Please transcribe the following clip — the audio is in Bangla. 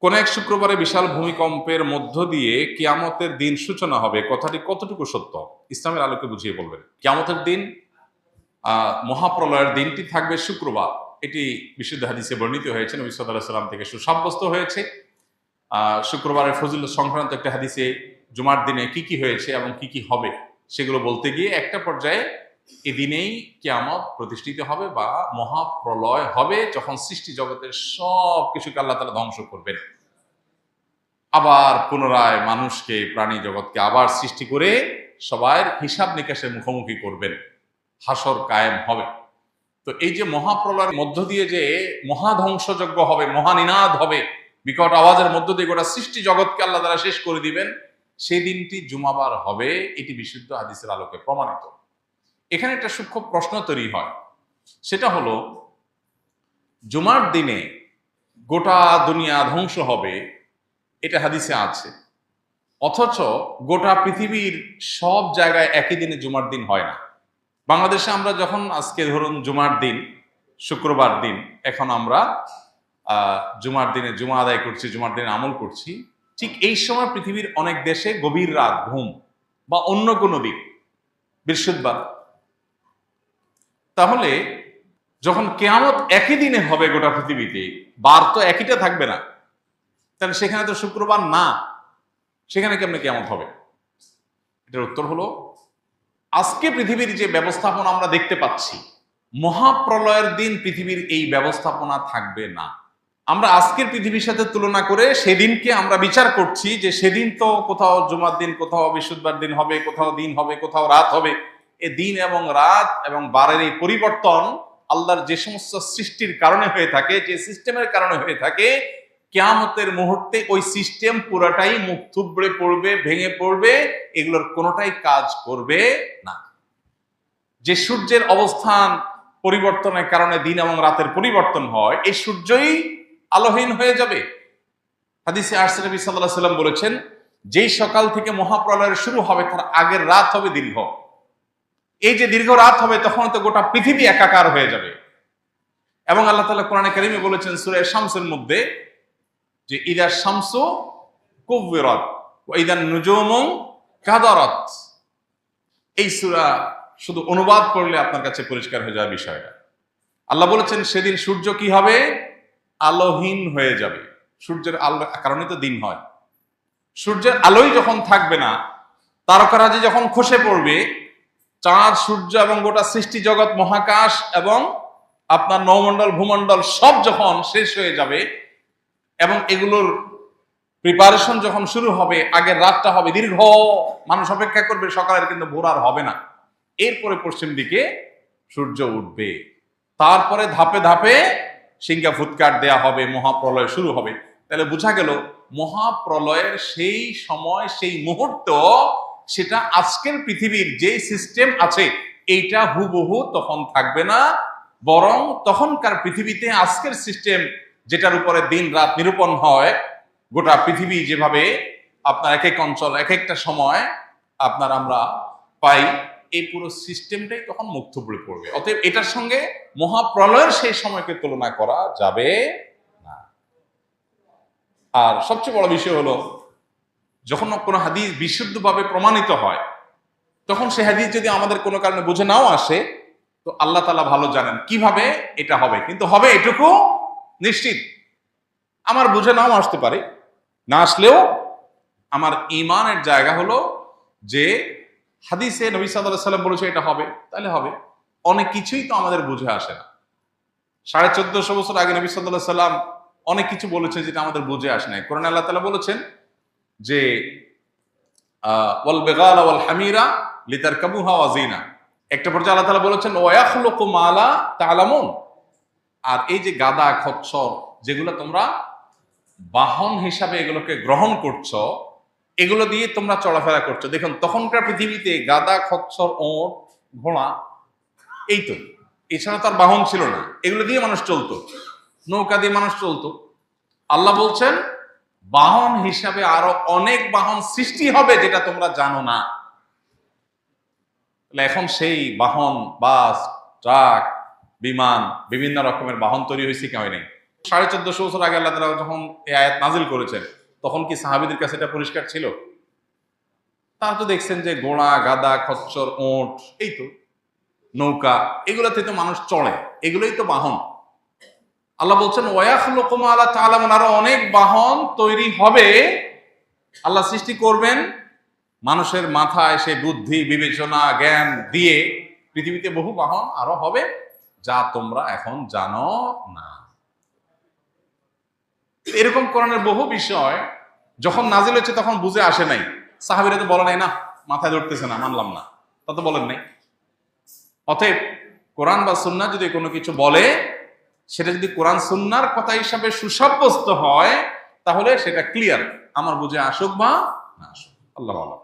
কোন এক শুক্রবারে বিশাল ভূমিকম্পের মধ্য দিয়ে কিয়ামতের দিন সূচনা হবে, কথাটি কতটুকু সত্য? ইসলামের আলোকে বুঝিয়ে বলবেন। কিয়ামতের দিন, মহাপ্রলয়ের দিনটি থাকবে শুক্রবার। এটি বিশুদ্ধ হাদিসে বর্ণিত হয়েছে, নবী সাল্লাল্লাহু আলাইহি ওয়াসাল্লাম থেকে সুসাব্যস্ত হয়েছে। শুক্রবারের ফজিলত সংক্রান্ত একটা হাদিসে জুমার দিনে কি কি হয়েছে এবং কি কি হবে সেগুলো বলতে গিয়ে একটা পর্যায়ে এই দিনেই কিয়ামত প্রতিষ্ঠিত হবে বা মহাপ্রলয় হবে, যখন সৃষ্টি জগতের সব কিছুকে আল্লাহ তাআলা ধ্বংস করবেন, আবার পুনরায় মানুষকে, প্রাণী জগৎকে আবার সৃষ্টি করে সবার হিসাব নিকাশের মুখোমুখি করবেন, হাসর কায়েম হবে। তো এই যে মহাপ্রলয়ের মধ্য দিয়ে যে মহাধ্বংসযজ্ঞ হবে, মহানিনাদ হবে, বিকট আওয়াজের মধ্য দিয়ে গোটা সৃষ্টি জগৎকে আল্লাহ তাআলা শেষ করে দিবেন, সেই দিনটি জুমাবার হবে। এটি বিশুদ্ধ হাদিসের আলোকে প্রমাণিত। এখানে একটা সূক্ষ্ম প্রশ্ন তৈরি হয়, সেটা হলো, জুমার দিনে গোটা দুনিয়া ধ্বংস হবে, এটা হাদিসে আছে, অথচ গোটা পৃথিবীর সব জায়গায় একই দিনে জুমার দিন হয় না। বাংলাদেশে আমরা যখন আজকে ধরুন জুমার দিন, শুক্রবার দিন, এখন আমরা জুমার দিনে জুমা আদায় করছি, জুমার দিনে আমল করছি, ঠিক এই সময় পৃথিবীর অনেক দেশে গভীর রাত, ঘুম বা অন্য কোনো দিক, বৃহস্পতিবার। তাহলে যখন কিয়ামত একই দিনে হবে গোটা পৃথিবীতে, বার তো একইটা থাকবে না, তাহলে সেখানে তো শুক্রবার না, সেখানে কেমনে কিয়ামত হবে? এটার উত্তর হলো, আজকে পৃথিবীর যে ব্যবস্থাপনা আমরা দেখতে পাচ্ছি, মহাপ্রলয়ের দিন পৃথিবীর এই ব্যবস্থাপনা থাকবে না। আমরা আজকের পৃথিবীর সাথে তুলনা করে সেদিনকে আমরা বিচার করছি যে সেদিন তো কোথাও জুমার দিন, কোথাও বৃহস্পতিবার দিন হবে, কোথাও দিন হবে, কোথাও রাত হবে। এই দিন এবং রাত এবং বারের এই পরিবর্তন আল্লাহর যে সমস্ত সৃষ্টির কারণে হয়ে থাকে, যে সিস্টেমের কারণে হয়ে থাকে, কিয়ামতের মুহূর্তে ওই সিস্টেম পুরাটাই মুখ থুবড়ে পড়বে, ভেঙে পড়বে, এগুলোর কোনোটাই কাজ করবে না। যে সূর্যের অবস্থান পরিবর্তনের কারণে দিন এবং রাতের পরিবর্তন হয়, এই সূর্যই আলোহীন হয়ে যাবে। হাদিসে আসছে, নবী সাল্লাল্লাহু আলাইহি ওয়াসাল্লাম বলেছেন, যেই সকাল থেকে মহাপ্রলয়ের শুরু হবে তার আগের রাত হবে দীর্ঘ। এই যে দীর্ঘ রাত হবে, তখন তো গোটা পৃথিবী একাকার হয়ে যাবে। এবং আল্লাহ তাআলা কোরআনে কারিমে বলেছেন সূরা শামসের মধ্যে যে ইদা শামসু কুববিরাত ওয়া ইদান নুজুমু কাদারাত। এই সূরা শুধু অনুবাদ করলে আপনার কাছে পরিষ্কার হয়ে যাবে বিষয়টা। আল্লাহ বলেছেন সেদিন সূর্য কি হবে? আলোহীন হয়ে যাবে। সূর্যের আলো কারণে তো দিন হয়। সূর্যের আলোই যখন থাকবে না, তারকারাজি যখন খসে পড়বে, চাঁদ, সূর্য এবং গোটা সৃষ্টি জগৎ, মহাকাশ এবং আপনার নৌমণ্ডল, ভূমণ্ডল সব যখন শেষ হয়ে যাবে এবং এগুলোর প্রিপারেশন যখন শুরু হবে, আগের রাতটা হবে দীর্ঘ, মানুষ অপেক্ষা করবে সকালের, কিন্তু ভোর আর হবে না। এরপরে পশ্চিম দিকে সূর্য উঠবে, তারপরে ধাপে ধাপে সিংহা ফুৎকার দেয়া হবে, মহাপ্রলয় শুরু হবে। তাহলে বোঝা গেল মহাপ্রলয়ের সেই সময়, সেই মুহূর্ত, সেটা আজকের পৃথিবীর যে সিস্টেম আছে এইটা হুবহু তখন থাকবে না, বরং তখনকার পৃথিবীতে আজকের সিস্টেম, যেটার উপরে দিন রাত নিরূপণ হয়, গোটা পৃথিবী যেভাবে আপনার এক এক অঞ্চল, এক একটা সময় আপনার আমরা পাই, এই পুরো সিস্টেমটাই তখন মুখ থুবড়ে পড়বে। অতএব এটার সঙ্গে মহাপ্রলয়ের সেই সময়কে তুলনা করা যাবে না। আর সবচেয়ে বড় বিষয় হলো, যখন কোনো হাদিস বিশুদ্ধভাবে প্রমাণিত হয়, তখন সে হাদিস যদি আমাদের কোনো কারণে বুঝে নাও আসে, তো আল্লাহ তাআলা ভালো জানেন কিভাবে এটা হবে, কিন্তু হবে এটুকু নিশ্চিত। আমার বুঝে নাও আসতে পারে, না আসলেও আমার ঈমানের জায়গা হলো যে হাদিসে নবী সাল্লাল্লাহু আলাইহি ওয়াসাল্লাম বলেছে এটা হবে, তাহলে হবে। অনেক কিছুই তো আমাদের বুঝে আসে না। 1450 বছর আগে নবী সাল্লাল্লাহু আলাইহি ওয়াসাল্লাম অনেক কিছু বলেছে যেটা আমাদের বুঝে আসে না। কোরআনে আল্লাহ তাআলা বলেছেন যে ওয়াল বিগালা ওয়াল হামিরা লিতারকাবুহা ওয়া জিনা। একটা পর্যায়ে আল্লাহ তাআলা বলেছেন ওয়া ইয়াখলুকু মা লা তা'লামুন। আর এই যে গাদা, খচ্চর, যেগুলো তোমরা বাহন হিসাবে এগুলোকে গ্রহণ করছো, এগুলো দিয়ে তোমরা চলাফেরা করছো। দেখুন, তখনকার পৃথিবীতে গাদা, খচ্চর, ওট, ঘোড়া, এই তো, এছাড়া তার বাহন ছিল না। এগুলো দিয়ে মানুষ চলতো, নৌকা দিয়ে মানুষ চলতো। আল্লাহ বলছেন বাহন হিসাবে আরো অনেক বাহন সৃষ্টি হবে যেটা তোমরা জানো না। এখন সেই বাহন, বাস, ট্রাক, বিমান, বিভিন্ন রকমের বাহন তৈরি হয়েছে, কেউ নেই। 1450 বছর আগে আল্লাহ তাআলা যখন এই আয়াত নাজিল করেছেন, তখন কি সাহাবীদের কাছে এটা পরিষ্কার ছিল? তারা তো দেখছেন যে ঘোড়া, গাদা, খচ্চর, ওঁট, এই তো নৌকা, এগুলাতে তো মানুষ চড়ে, এগুলোই তো বাহন। আল্লাহ বলছেন ওয়ায়াখলুকু মা লা তা'লামুন, আরো অনেক বাহন তৈরি হবে, আল্লাহ সৃষ্টি করবেন মানুষের মাথায় সে বুদ্ধি, বিবেচনা, জ্ঞান দিয়ে পৃথিবীতে বহু বাহন আরো হবে যা তোমরা এখন জানো না। এরকম কোরআনের বহু বিষয় যখন নাজিল হচ্ছে তখন বুঝে আসে নাই। সাহাবীরা তো বলে নাই, না মাথায় ধরতেছে না, মানলাম না, তা তো বলেন নাই। অতএব কোরআন বা সুন্নাহ যদি কোনো কিছু বলে, সেটা যদি কোরআন সুন্নাহর কথা হিসাবে সুসাব্যস্ত হয়, তাহলে সেটা ক্লিয়ার, আমার বুঝে আসুক বা না আসুক। আল্লাহ আল্লাহ।